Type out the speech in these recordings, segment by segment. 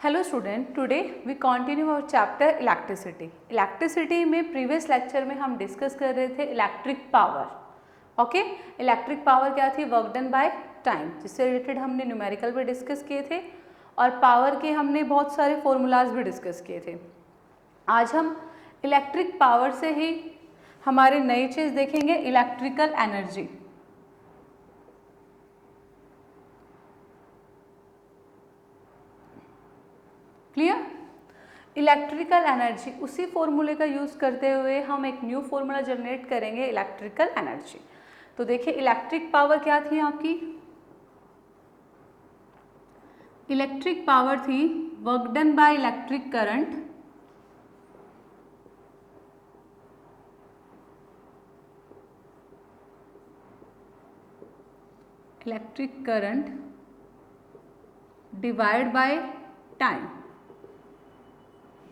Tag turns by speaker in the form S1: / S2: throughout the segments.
S1: Hello student, today we continue our chapter electricity. Electricity में previous lecture में हम discuss कर रहे थे electric power. Okay, electric power क्या थी? वर्क डन बाय टाइम, जिससे रिलेटेड हमने न्यूमेरिकल भी डिस्कस किए थे और पावर के हमने बहुत सारे फॉर्मूलाज भी डिस्कस किए थे। आज हम इलेक्ट्रिक पावर से ही हमारी नई चीज़ देखेंगे, electrical energy. Clear? Electrical energy, उसी फॉर्मूले का यूज़ करते हुए हम एक न्यू फॉर्मूला जनरेट करेंगे, इलेक्ट्रिकल एनर्जी। तो देखिए, इलेक्ट्रिक पावर क्या थी आपकी? इलेक्ट्रिक पावर थी work done by electric current divide by time.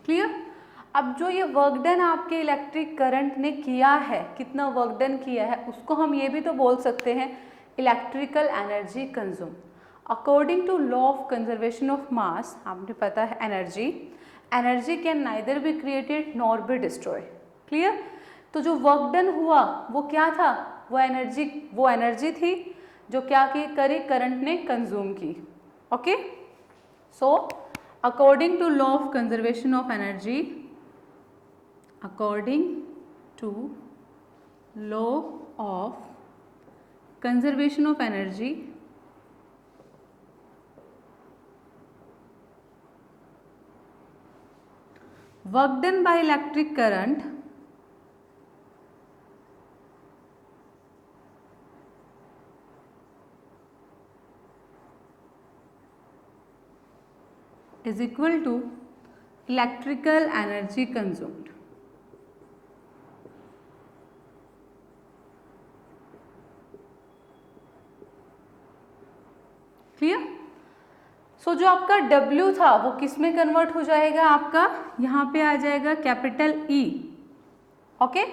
S1: Clear? अब जो ये वर्क डन आपके इलेक्ट्रिक करंट ने किया है, कितना वर्क डन किया है, उसको हम ये भी तो बोल सकते हैं electrical energy consume. According to law of conservation of mass, आपने पता है energy can neither be created nor be destroy. Clear? तो जो वर्क डन हुआ वो क्या था? वो एनर्जी थी जो क्या करी, करंट ने कंज्यूम की। Okay, so according to law of conservation of energy, according to law of conservation of energy, work done by electric current is equal to electrical energy consumed। Clear? So जो आपका W था वो किस में convert हो जाएगा? आपका यहाँ पे आ जाएगा कैपिटल E। ओके,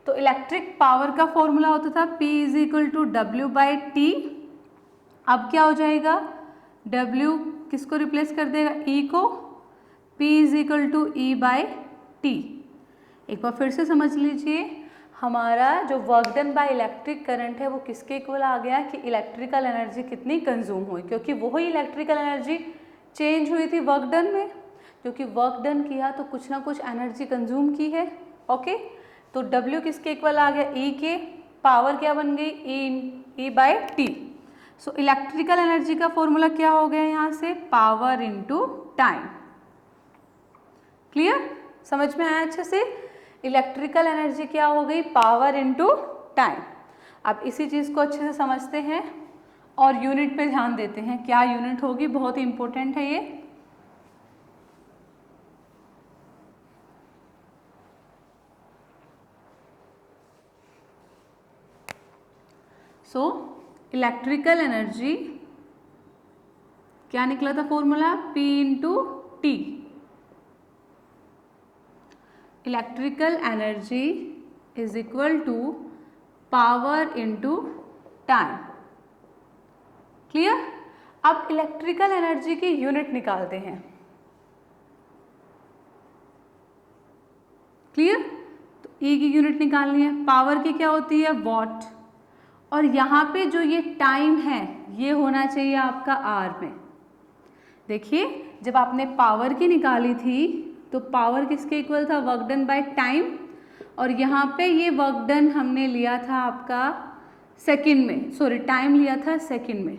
S1: तो इलेक्ट्रिक पावर का फॉर्मूला होता था P is equal to W by T. अब क्या हो जाएगा? W किसको रिप्लेस कर देगा? E को। P is equal to E by T. एक बार फिर से समझ लीजिए, हमारा जो work done by electric current है वो किसके इक्वल आ गया कि इलेक्ट्रिकल एनर्जी कितनी कंज्यूम हुई, क्योंकि वही इलेक्ट्रिकल एनर्जी चेंज हुई थी वर्क डन में। क्योंकि वर्क डन किया तो कुछ ना कुछ एनर्जी कंज्यूम की है। ओके, तो W किसके इक्वल आ गया? E के। पावर क्या बन गई? E by T. So electrical energy का फॉर्मूला क्या हो गया यहाँ से? Power into time. क्लियर? समझ में आया अच्छे से? इलेक्ट्रिकल एनर्जी क्या हो गई? Power into time. अब इसी चीज़ को अच्छे से समझते हैं और यूनिट पे ध्यान देते हैं। क्या यूनिट होगी? बहुत ही इंपॉर्टेंट है ये। सो इलेक्ट्रिकल एनर्जी क्या निकला था formula? P into T. Electrical energy is equal to power into time. Clear? अब इलेक्ट्रिकल एनर्जी की यूनिट निकालते हैं। क्लियर? तो E की यूनिट निकालनी है। पावर की क्या होती है? वॉट। और यहाँ पे जो ये टाइम है ये होना चाहिए आपका R में। देखिए, जब आपने पावर की निकाली थी तो पावर किसके इक्वल था? Work done by time. और यहाँ पे ये वर्क डन हमने लिया था आपका सेकंड में, सॉरी टाइम लिया था सेकंड में,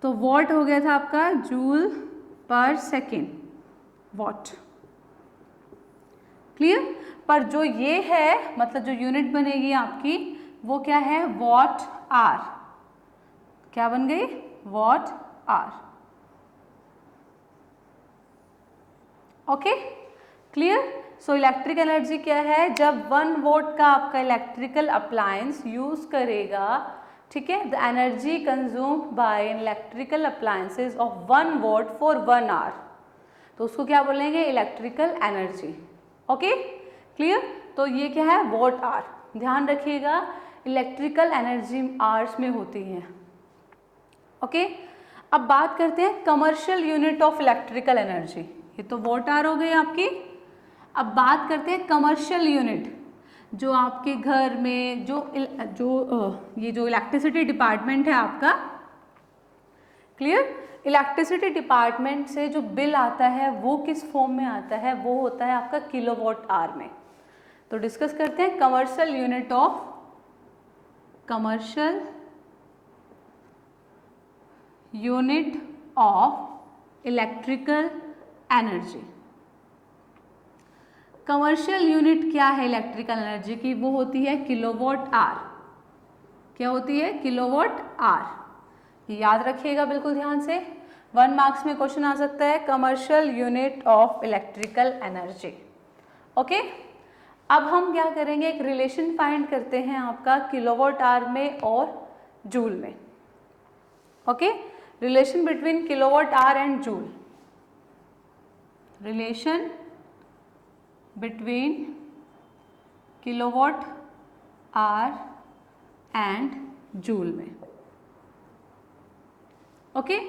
S1: तो वॉट हो गया था आपका जूल पर सेकंड, वॉट। क्लियर? पर जो ये है, मतलब जो यूनिट बनेगी आपकी वो क्या है? Watt hour. क्या बन गई? Watt hour. Okay, clear? So electric energy क्या है? जब 1 वोट का आपका इलेक्ट्रिकल अप्लायंस यूज करेगा, ठीक है, the energy consumed by electrical appliances of 1 watt for 1 hour, तो उसको क्या बोलेंगे? Electrical energy. Okay, clear? तो ये क्या है? Watt hour. ध्यान रखिएगा, इलेक्ट्रिकल एनर्जी आवर्स में होती है। ओके, अब बात करते हैं commercial unit of electrical energy. ये तो वॉट आवर हो गई आपकी। अब बात करते हैं कमर्शियल यूनिट, जो आपके घर में ये जो इलेक्ट्रिसिटी डिपार्टमेंट है आपका, क्लियर, इलेक्ट्रिसिटी डिपार्टमेंट से जो बिल आता है वो किस फॉर्म में आता है, वो होता है आपका किलोवाट आवर में। तो डिस्कस करते हैं commercial unit of electrical energy. Commercial unit क्या है इलेक्ट्रिकल एनर्जी की, वो होती है किलोवाट आवर। क्या होती है? Kilowatt hour. याद रखिएगा बिल्कुल ध्यान से, 1 मार्क्स में क्वेश्चन आ सकता है commercial unit of electrical energy. Okay, अब हम क्या करेंगे, एक रिलेशन फाइंड करते हैं आपका किलोवाट आवर में और जूल में। Okay, relation between kilowatt hour and joule. Relation between kilowatt hour and joule में। ओके,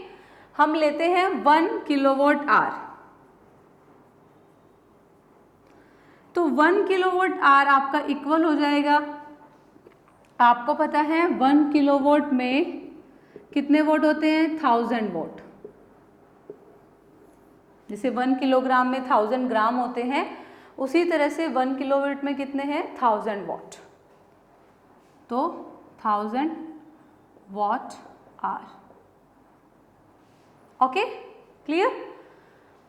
S1: हम लेते हैं 1 किलोवाट आवर। तो 1 किलोवाट आवर आपका इक्वल हो जाएगा, आपको पता है 1 किलोवाट में कितने वोट होते हैं? 1000 वोट। जैसे 1 किलोग्राम में 1000 ग्राम होते हैं, उसी तरह से 1 किलोवाट में कितने हैं? 1000 वॉट। तो 1000 watt hour. Okay, clear.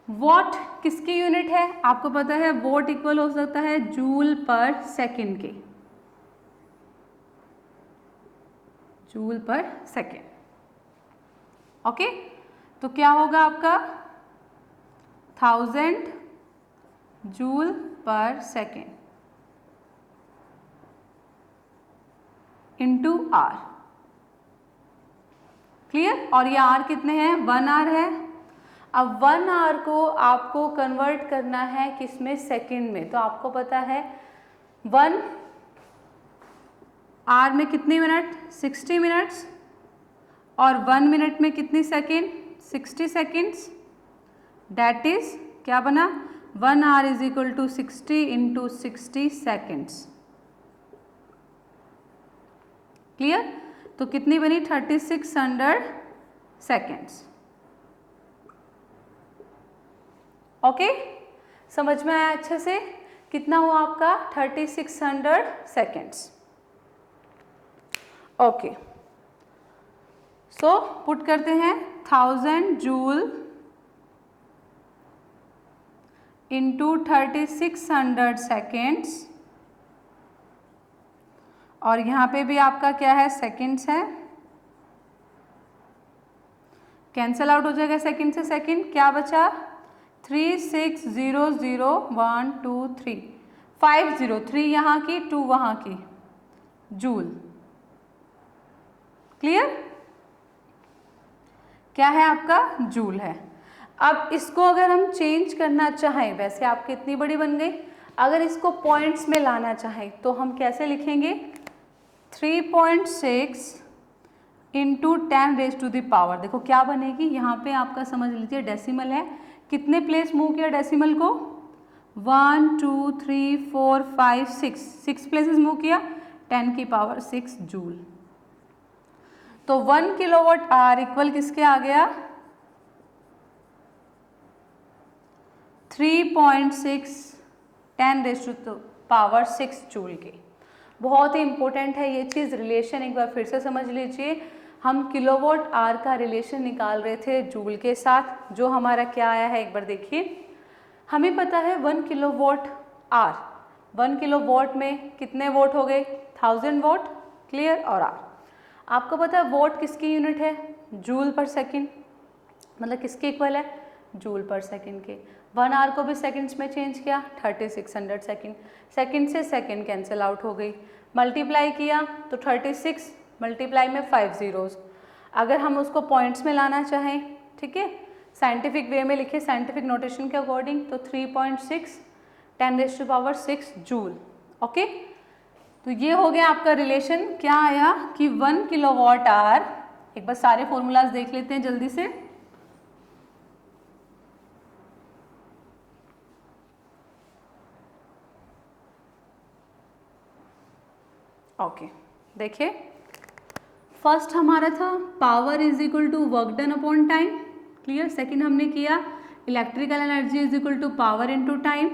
S1: Watt किसकी यूनिट है? आपको पता है वॉट इक्वल हो सकता है जूल पर सेकेंड के, जूल पर सेकेंड। ओके, तो क्या होगा आपका 1000 जूल पर सेकेंड इंटू आर। क्लियर। और ये आर कितने हैं? 1 आवर है। अब 1 आवर को आपको कन्वर्ट करना है किसमें? सेकेंड में। तो आपको पता है 1 आवर में कितने मिनट? 60 मिनट्स। और 1 मिनट में कितनी सेकेंड? 60 सेकेंड्स। डैट इज क्या बना? 1 hour is equal to 60 into 60 seconds. Clear. तो कितनी बनी? 3600 सेकेंड्स। ओके, समझ में आया अच्छे से? कितना हुआ आपका? 3600 सेकेंड्स। ओके, सो पुट करते हैं 1000 जूल इंटू 3600 सेकेंड्स। और यहाँ पे भी आपका क्या है? सेकेंड्स है। कैंसल आउट हो जाएगा सेकेंड से सेकेंड। क्या बचा? 3600 1 2 3 50 3 यहाँ की 2 वहाँ की जूल। क्लियर। क्या है आपका? जूल है। अब इसको अगर हम चेंज करना चाहें, वैसे आपकी इतनी बड़ी बन गई, अगर इसको पॉइंट्स में लाना चाहें तो हम कैसे लिखेंगे? 3.6 into 10 raise to the power. देखो क्या बनेगी, यहाँ पे आपका समझ लीजिए डेसिमल है। कितने प्लेस मूव किया डेसिमल को? 1 2 3 4 5 6 प्लेसेस मूव किया। 10 की पावर 6 जूल। तो 1 किलोवाट आवर इक्वल किसके आ गया? 3.6 10 रेज टू पावर 6 जूल के। बहुत ही इंपॉर्टेंट है ये चीज़। रिलेशन एक बार फिर से समझ लीजिए। हम किलोवाट आवर का रिलेशन निकाल रहे थे जूल के साथ, जो हमारा क्या आया है एक बार देखिए। हमें पता है 1 किलोवाट आवर, 1 किलोवाट में कितने वोट हो गए? 1000 वोट। क्लियर। और आर आपको पता है वोट किसकी यूनिट है? जूल पर सेकेंड। मतलब किसके इक्वल है? जूल पर सेकेंड के। 1 आवर को भी सेकेंड्स में चेंज किया, 3600 सेकेंड। सेकेंड से सेकेंड कैंसिल आउट हो गई। मल्टीप्लाई किया तो 36 मल्टीप्लाई में 5 zeros। अगर हम उसको पॉइंट्स में लाना चाहें, ठीक है, साइंटिफिक वे में लिखे, साइंटिफिक नोटेशन के अकॉर्डिंग, तो 3.6 10 raise to power 6 joule. Okay, तो ये हो गया आपका रिलेशन। क्या आया कि 1 किलोवाट आवर एक बार सारे फॉर्मूलाज देख लेते हैं जल्दी से। ओके, देखिए फर्स्ट हमारा था power is equal to work done upon time, clear. Second हमने किया electrical energy is equal to power into time,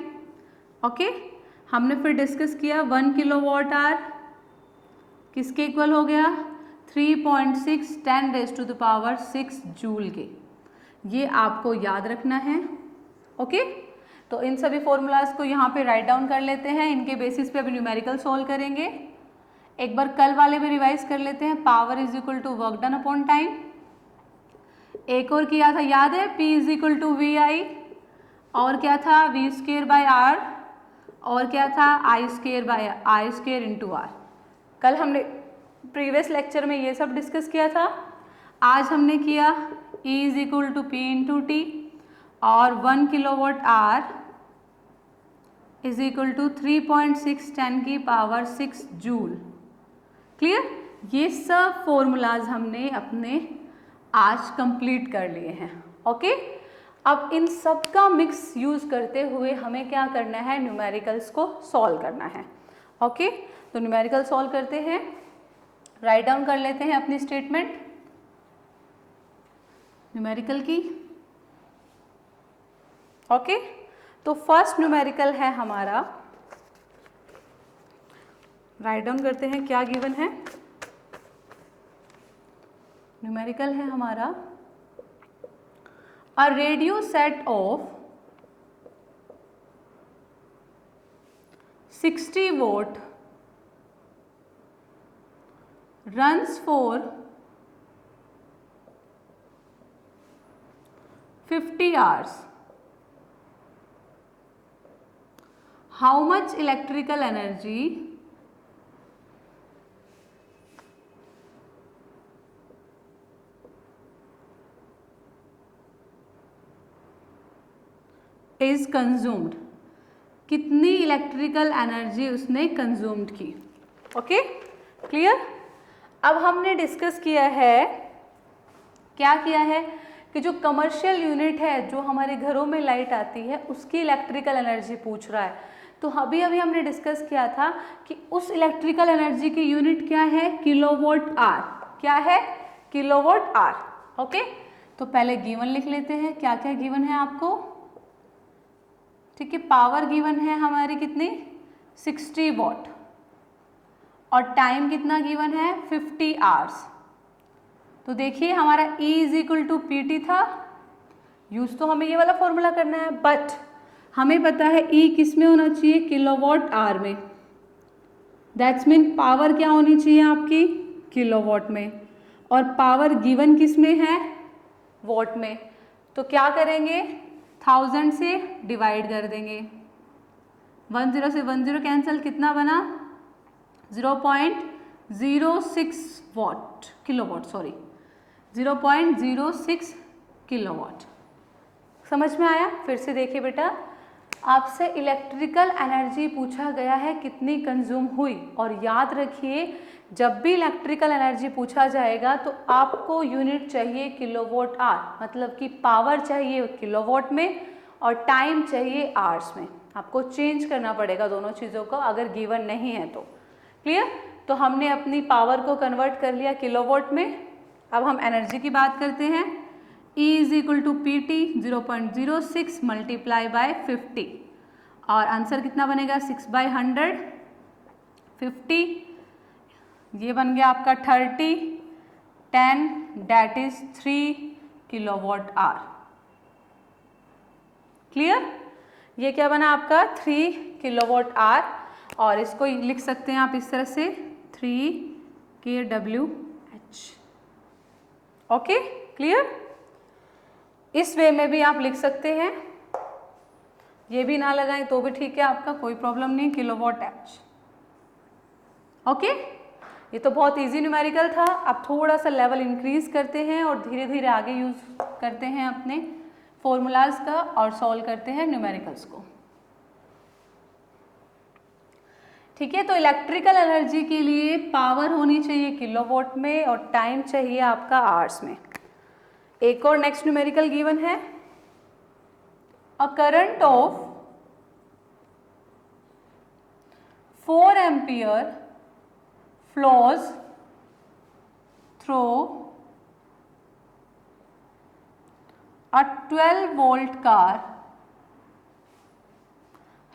S1: okay. हमने फिर डिस्कस किया 1 किलोवाट आवर किसके इक्वल हो गया, 3.6 10⁻⁶ जूल के। ये आपको याद रखना है, ओके। तो इन सभी फॉर्मूलाज को यहाँ पे राइट डाउन कर लेते हैं, इनके बेसिस पे अभी न्यूमेरिकल सॉल्व करेंगे। एक बार कल वाले में रिवाइज कर लेते हैं, power is equal to work done upon time. एक और किया था याद है, P is equal to VI, और क्या था V²/R, और क्या था I² इंटू R। कल हमने प्रीवियस लेक्चर में ये सब डिस्कस किया था। आज हमने किया E is equal to P into T, और 1 kilowatt hour is equal to 3.6 10⁻⁶ joule, clear. ये सब फॉर्मूलाज हमने अपने आज कंप्लीट कर लिए हैं, ओके। अब इन सब का मिक्स यूज करते हुए हमें क्या करना है, न्यूमेरिकल्स को सॉल्व करना है, ओके। तो न्यूमेरिकल सॉल्व करते हैं, राइट डाउन कर लेते हैं अपनी स्टेटमेंट न्यूमेरिकल की, ओके। तो फर्स्ट न्यूमेरिकल है हमारा, राइट डाउन करते हैं क्या गिवन है। न्यूमेरिकल है हमारा a radio set of 60 volt runs for 50 hours. How much electrical energy is consumed? कितनी इलेक्ट्रिकल एनर्जी उसने कंज्यूम्ड की, ओके, क्लियर। अब हमने डिस्कस किया है, क्या किया है कि जो कमर्शियल यूनिट है, जो हमारे घरों में लाइट आती है, उसकी इलेक्ट्रिकल एनर्जी पूछ रहा है। तो अभी हमने डिस्कस किया था कि उस इलेक्ट्रिकल एनर्जी की यूनिट क्या है, किलोवाट आवर। क्या है, किलोवाट आवर, ओके। तो पहले गिवन लिख लेते हैं, क्या क्या गिवन है आपको, ठीक है। पावर गिवन है हमारी कितनी, 60 वॉट, और टाइम कितना गिवन है, 50 आवर्स। तो देखिए हमारा E is equal to PT था, यूज तो हमें ये वाला फॉर्मूला करना है, बट हमें पता है E किस में होना चाहिए, किलोवाट आवर में। दैट्स मीन पावर क्या होनी चाहिए आपकी, किलोवाट में, और पावर गिवन किस में है, वॉट में। तो क्या करेंगे, 1000 से डिवाइड कर देंगे, 10 से 10 कैंसिल, कितना बना 0.06 वॉट, किलोवाट, सॉरी 0.06 किलोवाट। समझ में आया। फिर से देखिए बेटा, आपसे इलेक्ट्रिकल एनर्जी पूछा गया है कितनी कंज्यूम हुई, और याद रखिए जब भी इलेक्ट्रिकल एनर्जी पूछा जाएगा तो आपको यूनिट चाहिए किलोवाट आवर, मतलब कि पावर चाहिए किलोवाट में और टाइम चाहिए आवर्स में। आपको चेंज करना पड़ेगा दोनों चीज़ों को अगर गिवन नहीं है तो, क्लियर। तो हमने अपनी पावर को कन्वर्ट कर लिया किलोवाट में। अब हम एनर्जी की बात करते हैं। E is equal to PT 0.06 multiply by 50, और आंसर कितना बनेगा 6/100, 50, ये बन गया आपका 30, 10 that is 3 kilowatt hour, clear. ये क्या बना आपका 3 किलोवाट आवर, और इसको लिख सकते हैं आप इस तरह से 3 kWh, ओके, क्लियर। इस वे में भी आप लिख सकते हैं, ये भी ना लगाएं तो भी ठीक है आपका, कोई प्रॉब्लम नहीं, किलोवाट एच, ओके। ये तो बहुत इजी न्यूमेरिकल था। अब थोड़ा सा लेवल इंक्रीज करते हैं और धीरे धीरे आगे यूज करते हैं अपने फॉर्मूलाज का और सॉल्व करते हैं न्यूमेरिकल्स को। ठीक है, तो इलेक्ट्रिकल एनर्जी के लिए पावर होनी चाहिए किलोवाट में और टाइम चाहिए आपका आवर्स में। एक और नेक्स्ट न्यूमेरिकल गिवन है, a current of 4 ampere flows through a 12 volt car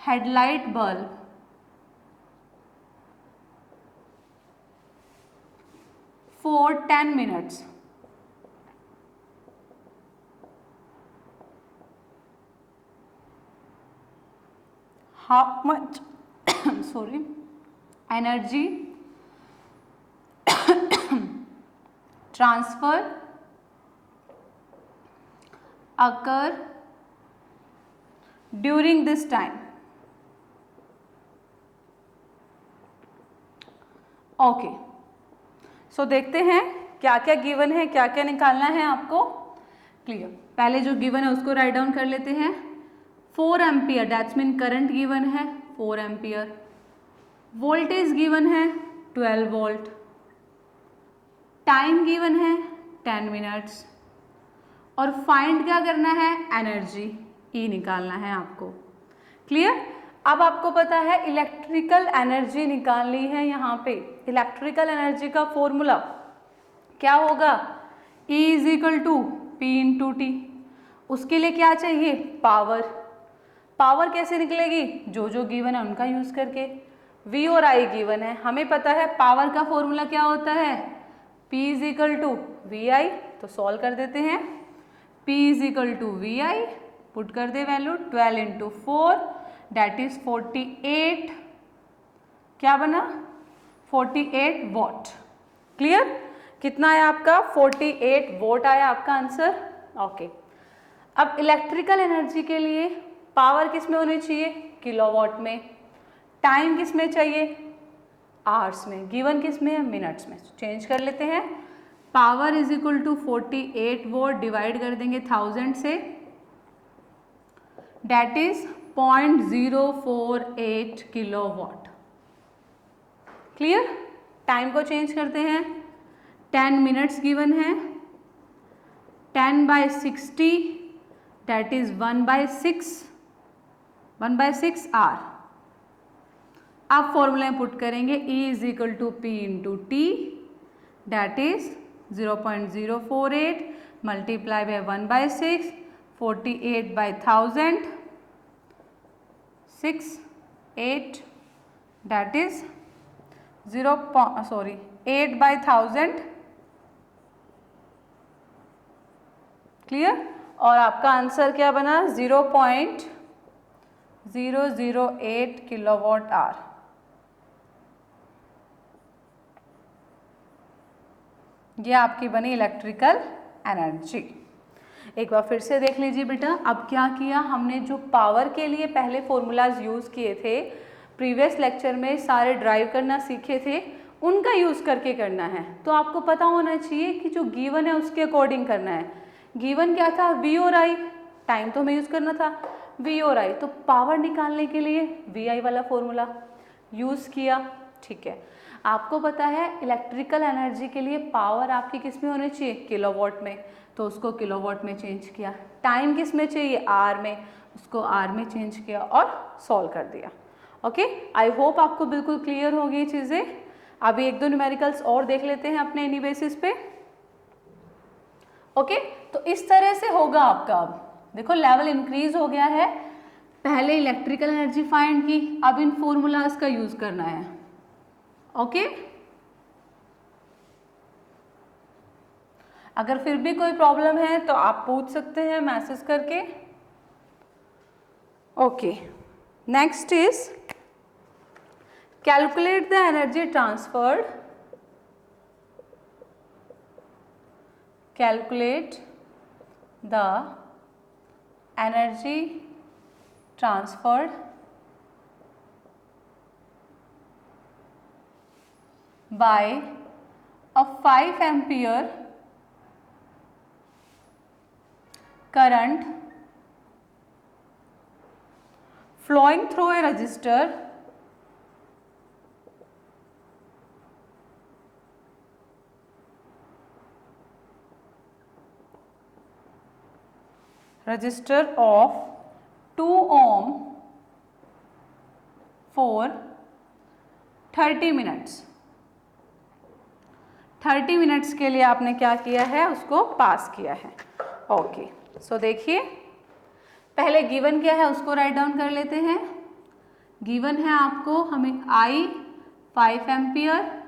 S1: headlight bulb for 10 minutes. How much sorry energy transfer occur during this time? Okay, so देखते हैं क्या क्या गिवन है, क्या क्या निकालना है आपको। क्लियर, पहले जो गिवन है उसको राइट डाउन कर लेते हैं। 4 ampere that's mean current given है 4 एम्पियर, वोल्टेज गिवन है 12 वोल्ट, टाइम गिवन है 10 मिनट्स, और फाइंड क्या करना है, एनर्जी ई निकालना है आपको। क्लियर, अब आपको पता है इलेक्ट्रिकल एनर्जी निकालनी है। यहाँ पे इलेक्ट्रिकल एनर्जी का फॉर्मूला क्या होगा, E is equal to P into T. उसके लिए क्या चाहिए, पावर। पावर कैसे निकलेगी, जो जो गिवन है उनका यूज करके। V और I गिवन है, हमें पता है पावर का फॉर्मूला क्या होता है, P is equal to V I. तो सॉल्व कर देते हैं, P is equal to V I, put कर दे वैल्यू 12 इंटू 4 दैट इज 48, क्या बना 48 वॉट। क्लियर, कितना आया आपका 48 वोट आया आपका आंसर। ओके, अब इलेक्ट्रिकल एनर्जी के लिए पावर किस में होनी चाहिए, किलोवाट में, टाइम किस में चाहिए, आवर्स में, गिवन किस में है, मिनट्स में। चेंज कर लेते हैं, power is equal to 48 watt divide कर देंगे 1000 से, that is 0.048 kilowatt. Clear, time को चेंज करते हैं, 10 मिनट्स गिवन है, 10/60 दैट इज 1/6 आर। आप फॉर्मूला में पुट करेंगे, E is equal to P into T that is 0.048 multiply by 1/6, 48/1000, 8 that is 8/1000। Clear, और आपका आंसर क्या बना 0.008 किलोवाट आवर। ये आपकी बनी इलेक्ट्रिकल एनर्जी। एक बार फिर से देख लीजिए बेटा, अब क्या किया हमने, जो पावर के लिए पहले फॉर्मूलाज यूज़ किए थे प्रीवियस लेक्चर में, सारे ड्राइव करना सीखे थे, उनका यूज़ करके करना है। तो आपको पता होना चाहिए कि जो गिवन है उसके अकॉर्डिंग करना है। गिवन क्या था, V और I, टाइम तो हमें यूज़ करना था V और I, तो पावर निकालने के लिए VI वाला फॉर्मूला यूज़ किया। ठीक है, आपको पता है इलेक्ट्रिकल एनर्जी के लिए पावर आपकी किस में होनी चाहिए, किलोवाट में, तो उसको किलोवाट में चेंज किया। टाइम किस में चाहिए, आर में, उसको आर में चेंज किया और सॉल्व कर दिया। ओके, आई होप आपको बिल्कुल क्लियर होगी ये चीज़ें। अभी एक दो न्यूमेरिकल्स और देख लेते हैं अपने इन्हीं बेसिस पे। ओके, तो इस तरह से होगा आपका। अब देखो लेवल इंक्रीज हो गया है, पहले इलेक्ट्रिकल एनर्जी फाइंड की, अब इन फॉर्मूलाज का यूज करना है। ओके, अगर फिर भी कोई प्रॉब्लम है तो आप पूछ सकते हैं मैसेज करके। Okay, next is calculate the energy transferred, calculate the energy transferred by a 5 ampere current flowing through a resistor register of 2 ohm for 30 minutes. 30 minutes के लिए आपने क्या किया है, उसको पास किया है। ओके, सो देखिए पहले गिवन क्या है उसको राइट डाउन कर लेते हैं। गिवन है आपको हमें I 5 ampere,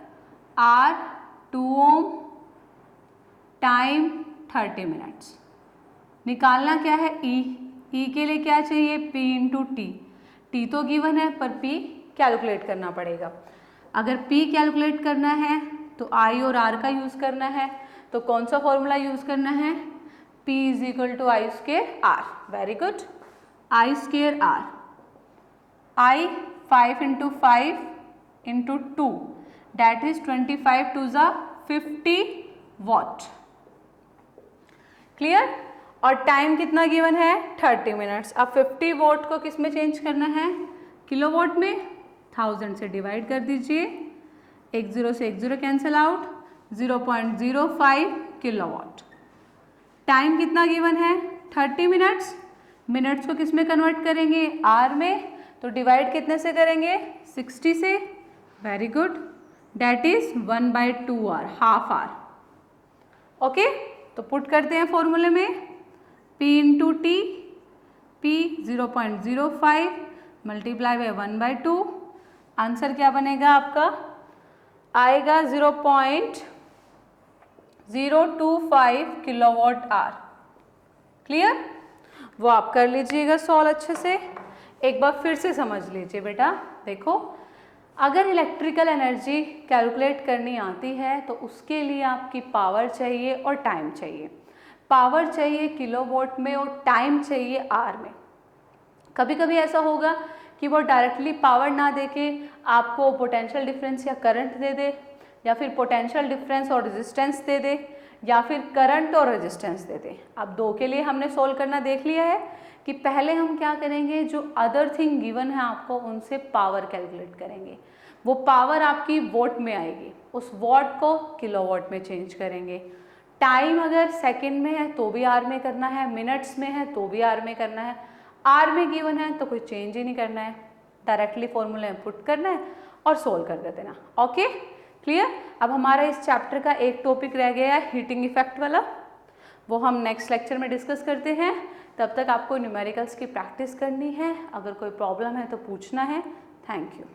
S1: R 2 ohm, time 30 minutes. निकालना क्या है E के लिए क्या चाहिए P इंटू टी तो गिवन है पर P कैलकुलेट करना पड़ेगा। अगर P कैलकुलेट करना है तो I और R का यूज़ करना है, तो कौन सा फॉर्मूला यूज़ करना है, P is equal to I square R। Very good, I square R, I 5 into 5 into 2 that is 25 two ज़ा 50 वॉट। क्लियर। और टाइम कितना गिवन है 30 मिनट्स। अब 50 वॉट को किस में चेंज करना है, किलोवाट में। 1000 से डिवाइड कर दीजिए, एक जीरो से एक zero cancel out, 0.05 kilowatt. Time कितना गिवन है 30 मिनट्स। मिनट्स को किस में कन्वर्ट करेंगे, आर में, तो डिवाइड कितने से करेंगे 60 से। Very good, that is 1/2 hour, half hour. Okay, तो पुट करते हैं फॉर्मूले में, P into T, P 0.05 multiply by 1/2। Answer क्या बनेगा आपका, आएगा 0.025 किलोवाट आर। क्लियर, वो आप कर लीजिएगा सॉल्व अच्छे से। एक बार फिर से समझ लीजिए बेटा, देखो अगर इलेक्ट्रिकल एनर्जी कैलकुलेट करनी आती है तो उसके लिए आपकी पावर चाहिए और टाइम चाहिए। पावर चाहिए किलोवाट में और टाइम चाहिए आर में। कभी कभी ऐसा होगा कि वो डायरेक्टली पावर ना देके आपको पोटेंशियल डिफरेंस या करंट दे दे, या फिर पोटेंशियल डिफरेंस और रेजिस्टेंस दे दे, या फिर करंट और रेजिस्टेंस दे दे। अब दो के लिए हमने सोल्व करना देख लिया है कि पहले हम क्या करेंगे, जो अदर थिंग गिवन है आपको उनसे पावर कैलकुलेट करेंगे। वो पावर आपकी वॉट में आएगी, उस वॉट को किलोवाट में चेंज करेंगे। टाइम अगर सेकंड में है तो भी आर में करना है, मिनट्स में है तो भी आर में करना है। आर में गिवन है तो कोई चेंज ही नहीं करना है, डायरेक्टली फॉर्मूले में पुट करना है और सोल्व कर देना। Okay, clear. अब हमारा इस चैप्टर का एक टॉपिक रह गया है हीटिंग इफेक्ट वाला, वो हम नेक्स्ट लेक्चर में डिस्कस करते हैं। तब तक आपको न्यूमेरिकल्स की प्रैक्टिस करनी है, अगर कोई प्रॉब्लम है तो पूछना है। Thank you.